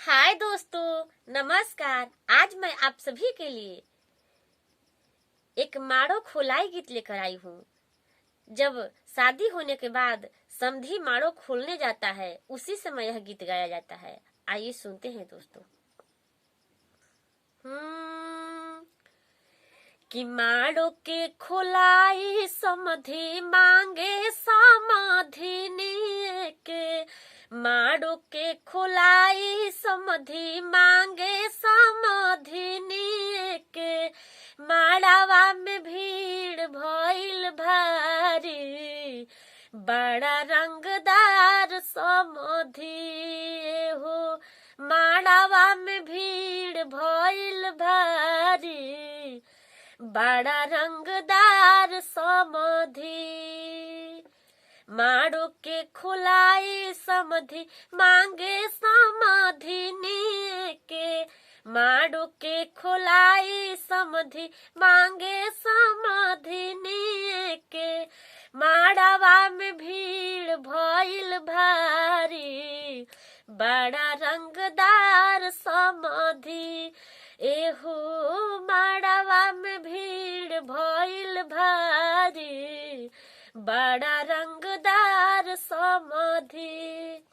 हाय दोस्तों, नमस्कार। आज मैं आप सभी के लिए एक माड़ो खोलाई गीत लेकर आई हूँ। जब शादी होने के बाद समधी माड़ो खोलने जाता है, उसी समय यह गीत गाया जाता है। आइए सुनते हैं दोस्तों। कि माड़ो के खोलाई समधी मांगे समाधिनी के, माड़ो के खोलाई समधी मांगे समाधिनी के, माड़ावा में भीड़ भइल भारी, बड़ा रंगदार समधी हो, माड़ावा में भीड़ भइल भारी, बड़ा रंगदार समधी। माड़ो के खोलाई समधी मांगे समाधिनी के, माड़ो के खोलाई समधी मांगे समाधिनी के, माड़ावा में भीड़ भइल भारी, बड़ा रंगदार समधी। एहो माड़ावा में भीड़ भइल भारी, बड़ा रंगदार समधी।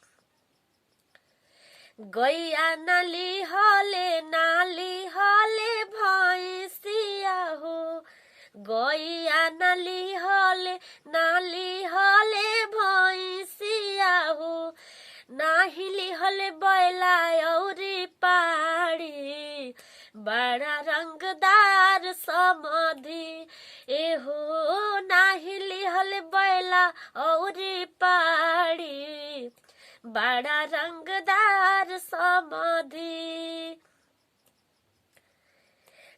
गैया नाली हले भैंसिया हो, गैया नाली हले भैंसिया हो, नाहिली हले बैला औरी पाड़ी, बड़ा रंगदार समधी। एहो नाहिली हले बैला औरी पाड़ी, बड़ा रंगदार समधी।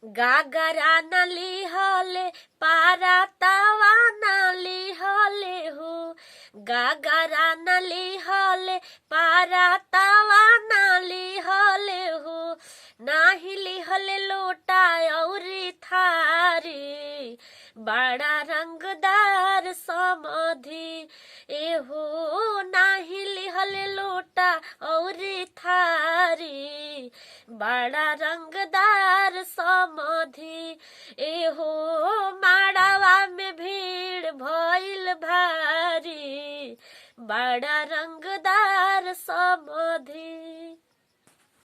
गागरा नाली हले पारा तावा नाली हले हो, गागरा नाली हले पारा तावा नाली हले हो, नाहिली हले लोटा औरी थारी, बड़ा रंगदार समधी। एहो नाहिली हले लोटा औरी थारी, बड़ा रंगदार समधी। एहो माड़ावा में भीड़ भइल भारी, बड़ा रंगदार समधी।